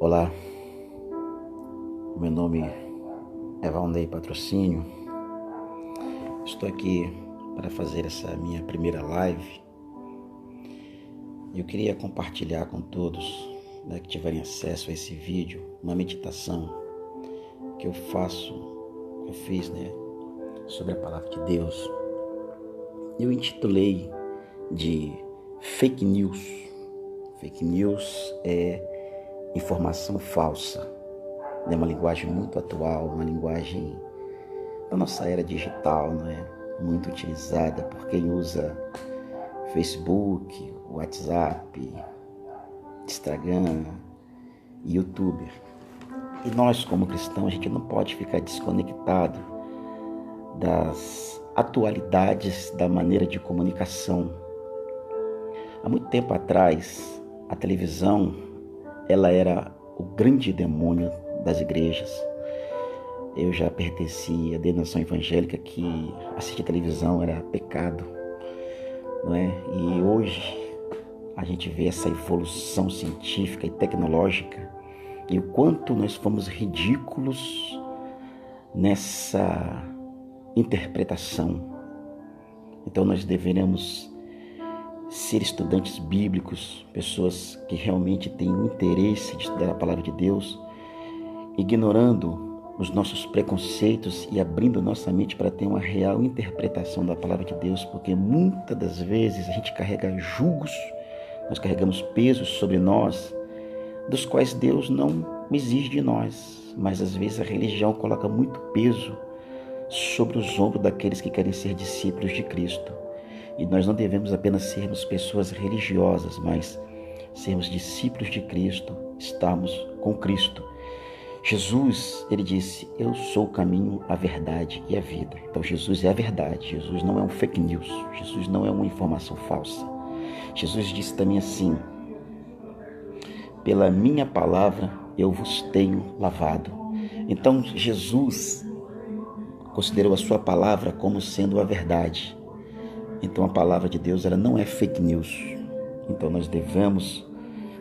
Olá, meu nome é Valnei Patrocínio. Estou aqui para fazer essa minha primeira live. Eu queria compartilhar com todos, que tiverem acesso a esse vídeo, uma meditação que eu fiz, sobre a palavra de Deus. Eu intitulei de fake news. Fake news é informação falsa. É uma linguagem muito atual, uma linguagem da nossa era digital, muito utilizada por quem usa Facebook, WhatsApp, Instagram, YouTube. E nós, como cristãos, a gente não pode ficar desconectado das atualidades da maneira de comunicação. Há muito tempo atrás, a televisão, ela era o grande demônio das igrejas. Eu já pertencia à denominação evangélica que assistir televisão era pecado, E hoje a gente vê essa evolução científica e tecnológica e o quanto nós fomos ridículos nessa interpretação. Então nós deveremos ser estudantes bíblicos, pessoas que realmente têm um interesse de estudar a palavra de Deus, ignorando os nossos preconceitos e abrindo nossa mente para ter uma real interpretação da palavra de Deus, porque muitas das vezes a gente carrega julgos, nós carregamos pesos sobre nós, dos quais Deus não exige de nós, mas às vezes a religião coloca muito peso sobre os ombros daqueles que querem ser discípulos de Cristo. E nós não devemos apenas sermos pessoas religiosas, mas sermos discípulos de Cristo, estarmos com Cristo. Jesus, ele disse, eu sou o caminho, a verdade e a vida. Então Jesus é a verdade, Jesus não é um fake news, Jesus não é uma informação falsa. Jesus disse também assim, pela minha palavra eu vos tenho lavado. Então Jesus considerou a sua palavra como sendo a verdade. Então a palavra de Deus, ela não é fake news. Então nós devemos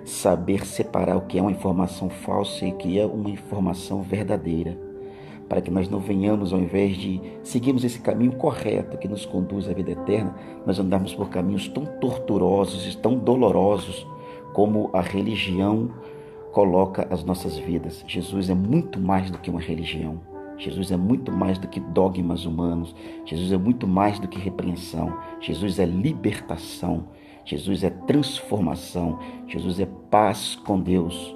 saber separar o que é uma informação falsa e o que é uma informação verdadeira, para que nós não venhamos, ao invés de seguirmos esse caminho correto que nos conduz à vida eterna, nós andarmos por caminhos tão torturosos e tão dolorosos como a religião coloca as nossas vidas. Jesus é muito mais do que uma religião. Jesus é muito mais do que dogmas humanos. Jesus é muito mais do que repreensão. Jesus é libertação. Jesus é transformação. Jesus é paz com Deus.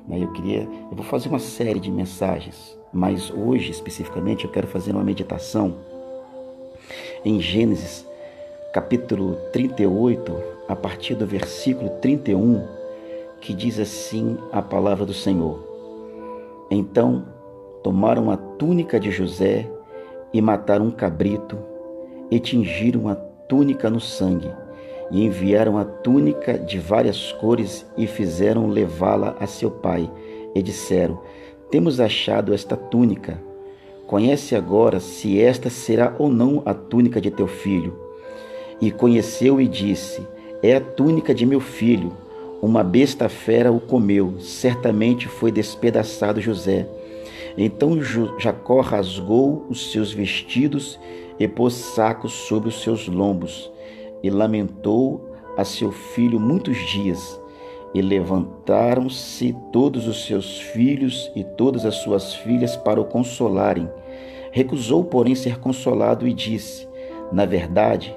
Eu vou fazer uma série de mensagens, mas hoje especificamente eu quero fazer uma meditação em Gênesis capítulo 38, a partir do versículo 31, que diz assim a palavra do Senhor. Então tomaram a túnica de José e mataram um cabrito e tingiram a túnica no sangue e enviaram a túnica de várias cores e fizeram levá-la a seu pai e disseram, temos achado esta túnica, conhece agora se esta será ou não a túnica de teu filho. E conheceu e disse, é a túnica de meu filho, uma besta fera o comeu, certamente foi despedaçado José. Então Jacó rasgou os seus vestidos e pôs sacos sobre os seus lombos e lamentou a seu filho muitos dias. E levantaram-se todos os seus filhos e todas as suas filhas para o consolarem. Recusou, porém, ser consolado e disse, na verdade,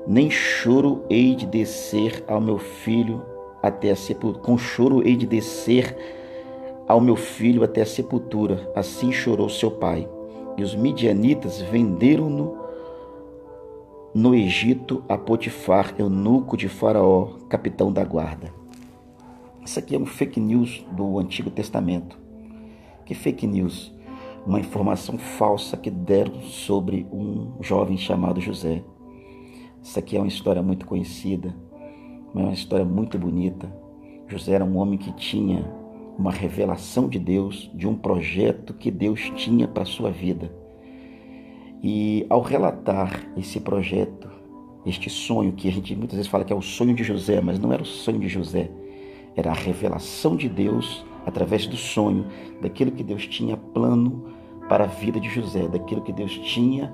nem choro hei de descer ao meu filho até a sepultura. Com choro hei de descer ao meu filho até a sepultura. Assim chorou seu pai. E os midianitas venderam-no no Egito a Potifar, eunuco de Faraó, capitão da guarda. Isso aqui é um fake news do Antigo Testamento. Que fake news? Uma informação falsa que deram sobre um jovem chamado José. Isso aqui é uma história muito conhecida, uma história muito bonita. José era um homem que tinha uma revelação de Deus, de um projeto que Deus tinha para a sua vida. E ao relatar esse projeto, este sonho, que a gente muitas vezes fala que é o sonho de José, mas não era o sonho de José, era a revelação de Deus através do sonho, daquilo que Deus tinha plano para a vida de José, daquilo que Deus tinha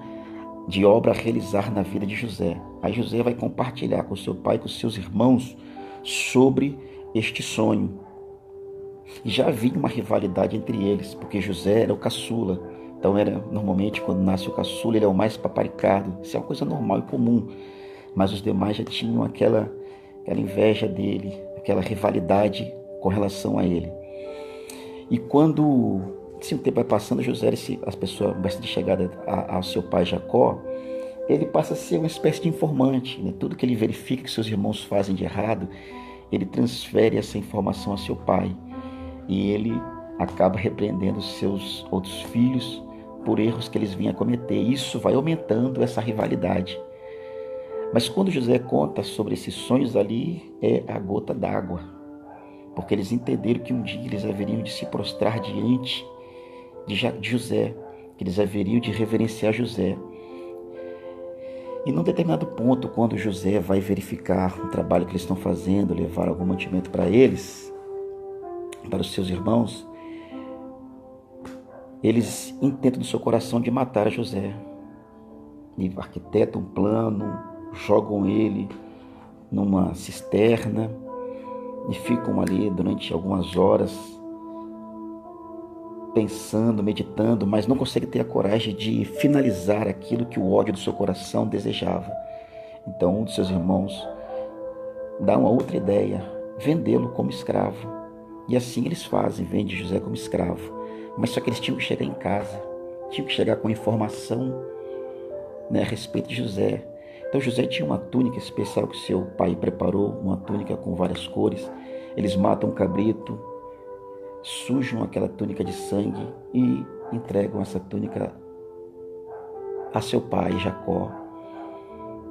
de obra a realizar na vida de José. Aí José vai compartilhar com seu pai, com seus irmãos, sobre este sonho. E já havia uma rivalidade entre eles, porque José era o caçula. Então, normalmente, quando nasce o caçula, ele é o mais paparicado. Isso é uma coisa normal e comum. Mas os demais já tinham aquela inveja dele, aquela rivalidade com relação a ele. E quando o tempo vai passando, José, as pessoas bastante chegadas ao seu pai Jacó, ele passa a ser uma espécie de informante, né? Tudo que ele verifica que seus irmãos fazem de errado, ele transfere essa informação ao seu pai. E ele acaba repreendendo seus outros filhos por erros que eles vinham a cometer. Isso vai aumentando essa rivalidade. Mas quando José conta sobre esses sonhos ali, é a gota d'água. Porque eles entenderam que um dia eles haveriam de se prostrar diante de José, que eles haveriam de reverenciar José. E num determinado ponto, quando José vai verificar o trabalho que eles estão fazendo, levar algum mantimento para eles, para os seus irmãos, eles intentam no seu coração de matar José. E arquitetam um plano, jogam ele numa cisterna e ficam ali durante algumas horas pensando, meditando, mas não conseguem ter a coragem de finalizar aquilo que o ódio do seu coração desejava. Então um dos seus irmãos dá uma outra ideia, vendê-lo como escravo. E assim eles fazem, vendem José como escravo. Mas só que eles tinham que chegar em casa, tinham que chegar com informação, né, a respeito de José. Então José tinha uma túnica especial que seu pai preparou, uma túnica com várias cores. Eles matam um cabrito, sujam aquela túnica de sangue e entregam essa túnica a seu pai, Jacó.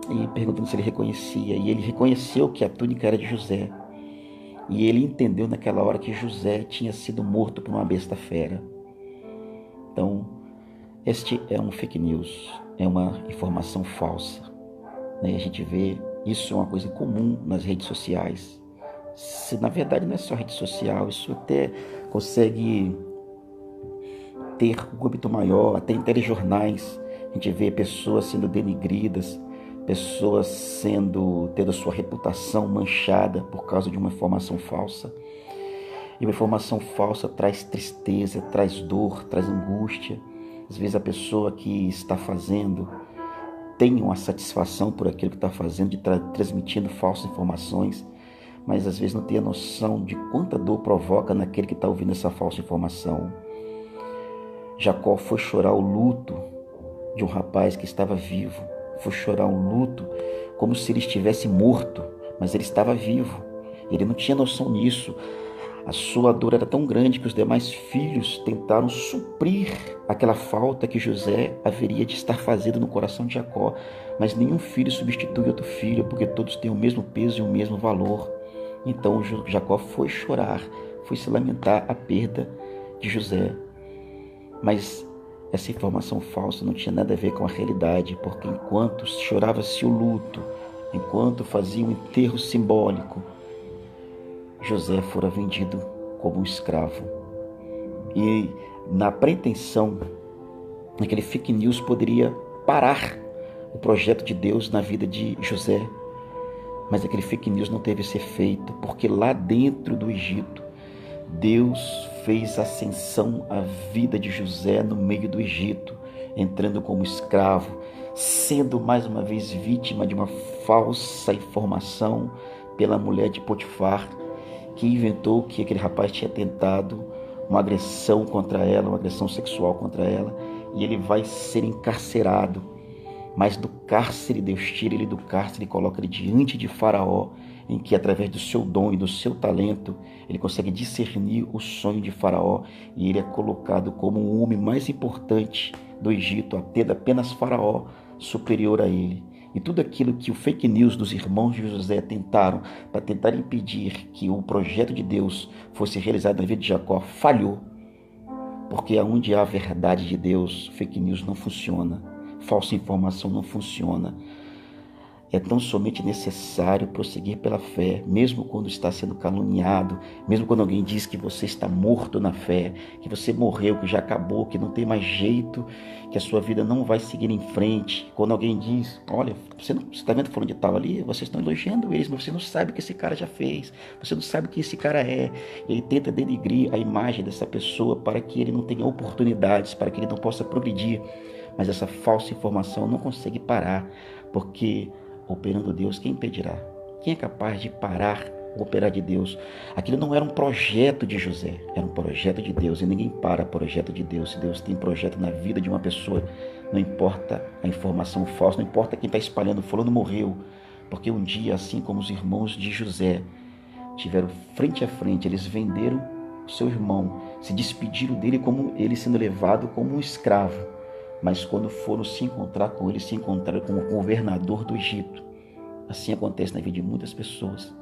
E perguntando se ele reconhecia. E ele reconheceu que a túnica era de José. E ele entendeu naquela hora que José tinha sido morto por uma besta fera. Então, este é um fake news, é uma informação falsa. A gente vê isso é uma coisa comum nas redes sociais. Na verdade, não é só rede social, isso até consegue ter um âmbito maior, até em telejornais. A gente vê pessoas sendo denigridas, pessoas tendo a sua reputação manchada por causa de uma informação falsa. E uma informação falsa traz tristeza, traz dor, traz angústia. Às vezes a pessoa que está fazendo tem uma satisfação por aquilo que está fazendo, de transmitindo falsas informações, mas às vezes não tem a noção de quanta dor provoca naquele que está ouvindo essa falsa informação. Jacó foi chorar o luto de um rapaz que estava vivo. Foi chorar um luto como se ele estivesse morto, mas ele estava vivo. Ele não tinha noção nisso. A sua dor era tão grande que os demais filhos tentaram suprir aquela falta que José haveria de estar fazendo no coração de Jacó. Mas nenhum filho substitui outro filho, porque todos têm o mesmo peso e o mesmo valor. Então Jacó foi chorar, foi se lamentar a perda de José. Mas essa informação falsa não tinha nada a ver com a realidade, porque enquanto chorava-se o luto, enquanto fazia um enterro simbólico, José fora vendido como um escravo. E na pretensão, aquele fake news poderia parar o projeto de Deus na vida de José. Mas aquele fake news não teve esse efeito, porque lá dentro do Egito, Deus fez ascensão à vida de José no meio do Egito, entrando como escravo, sendo mais uma vez vítima de uma falsa informação pela mulher de Potifar, que inventou que aquele rapaz tinha tentado uma agressão contra ela, uma agressão sexual contra ela, e ele vai ser encarcerado. Mas do cárcere, Deus tira ele do cárcere e coloca ele diante de Faraó, em que através do seu dom e do seu talento, ele consegue discernir o sonho de Faraó, e ele é colocado como o homem mais importante do Egito, tendo apenas Faraó superior a ele. E tudo aquilo que o fake news dos irmãos de José tentaram para tentar impedir que o projeto de Deus fosse realizado na vida de Jacó, falhou. Porque onde há a verdade de Deus, fake news não funciona, falsa informação não funciona. É tão somente necessário prosseguir pela fé, mesmo quando está sendo caluniado, mesmo quando alguém diz que você está morto na fé, que você morreu, que já acabou, que não tem mais jeito, que a sua vida não vai seguir em frente. Quando alguém diz, olha, você está vendo fulano de tal ali? Vocês estão elogiando eles, mas você não sabe o que esse cara já fez, você não sabe o que esse cara é. Ele tenta denigrir a imagem dessa pessoa para que ele não tenha oportunidades, para que ele não possa progredir. Mas essa falsa informação não consegue parar, porque operando Deus, quem impedirá? Quem é capaz de parar o operar de Deus? Aquilo não era um projeto de José, era um projeto de Deus, e ninguém para o projeto de Deus. Se Deus tem projeto na vida de uma pessoa, não importa a informação falsa, não importa quem está espalhando, fulano morreu, porque um dia, assim como os irmãos de José tiveram frente a frente, eles venderam o seu irmão, se despediram dele como ele sendo levado como um escravo. Mas quando foram se encontrar com ele, se encontraram com o governador do Egito. Assim acontece na vida de muitas pessoas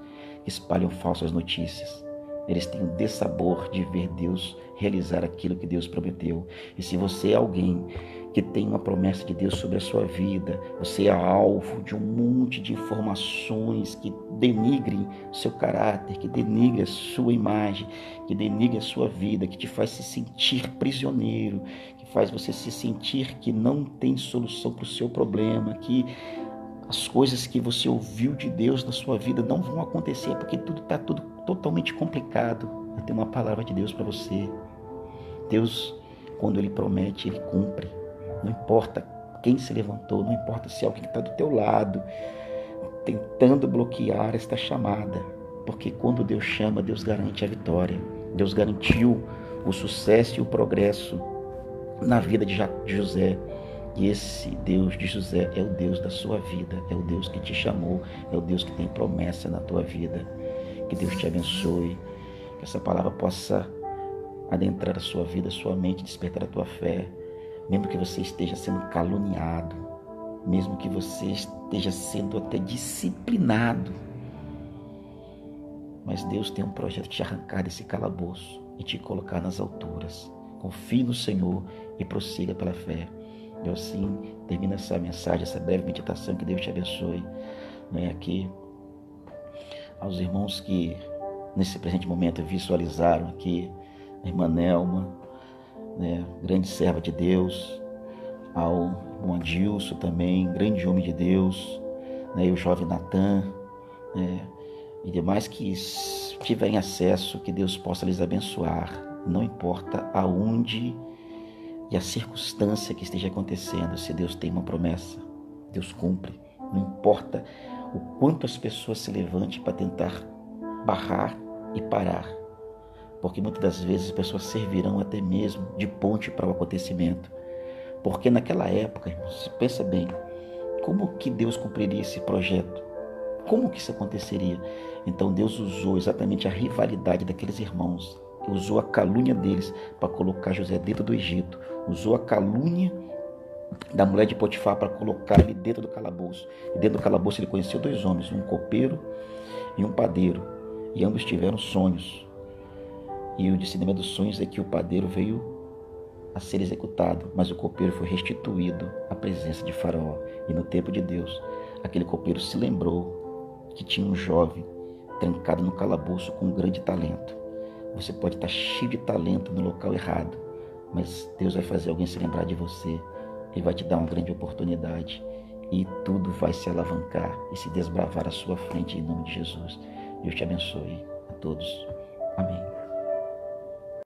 que espalham falsas notícias. Eles têm o dessabor de ver Deus realizar aquilo que Deus prometeu. E se você é alguém que tem uma promessa de Deus sobre a sua vida, você é alvo de um monte de informações que denigrem seu caráter, que denigrem a sua imagem, que denigrem a sua vida, que te faz se sentir prisioneiro, que faz você se sentir que não tem solução para o seu problema, que as coisas que você ouviu de Deus na sua vida não vão acontecer porque tudo está totalmente complicado. Eu tenho uma palavra de Deus para você. Deus, quando Ele promete, Ele cumpre. Não importa quem se levantou, não importa se é alguém que está do teu lado, tentando bloquear esta chamada. Porque quando Deus chama, Deus garante a vitória. Deus garantiu o sucesso e o progresso na vida de José. E esse Deus de José é o Deus da sua vida, é o Deus que te chamou, é o Deus que tem promessa na tua vida. Que Deus te abençoe, que essa palavra possa adentrar a sua vida, a sua mente, despertar a tua fé, mesmo que você esteja sendo caluniado, mesmo que você esteja sendo até disciplinado. Mas Deus tem um projeto de te arrancar desse calabouço e te colocar nas alturas. Confie no Senhor e prossiga pela fé. Eu assim termino essa mensagem, essa breve meditação. Que Deus te abençoe. Aqui, aos irmãos que nesse presente momento visualizaram aqui a irmã Nelma, grande serva de Deus, ao irmão Adilson também, grande homem de Deus, e o jovem Natan, e demais que tiverem acesso, que Deus possa lhes abençoar, não importa aonde e a circunstância que esteja acontecendo. Se Deus tem uma promessa, Deus cumpre. Não importa o quanto as pessoas se levantem para tentar barrar e parar, porque muitas das vezes as pessoas servirão até mesmo de ponte para o acontecimento. Porque naquela época, irmãos, pensa bem, como que Deus cumpriria esse projeto? Como que isso aconteceria? Então Deus usou exatamente a rivalidade daqueles irmãos, usou a calúnia deles para colocar José dentro do Egito, usou a calúnia da mulher de Potifar para colocar ele dentro do calabouço. E dentro do calabouço ele conheceu dois homens, um copeiro e um padeiro, e ambos tiveram sonhos. E o discernimento dos sonhos é que o padeiro veio a ser executado, mas o copeiro foi restituído à presença de Faraó. E no tempo de Deus, aquele copeiro se lembrou que tinha um jovem trancado no calabouço com um grande talento. Você pode estar cheio de talento no local errado, mas Deus vai fazer alguém se lembrar de você. Ele vai te dar uma grande oportunidade e tudo vai se alavancar e se desbravar à sua frente em nome de Jesus. Deus te abençoe a todos.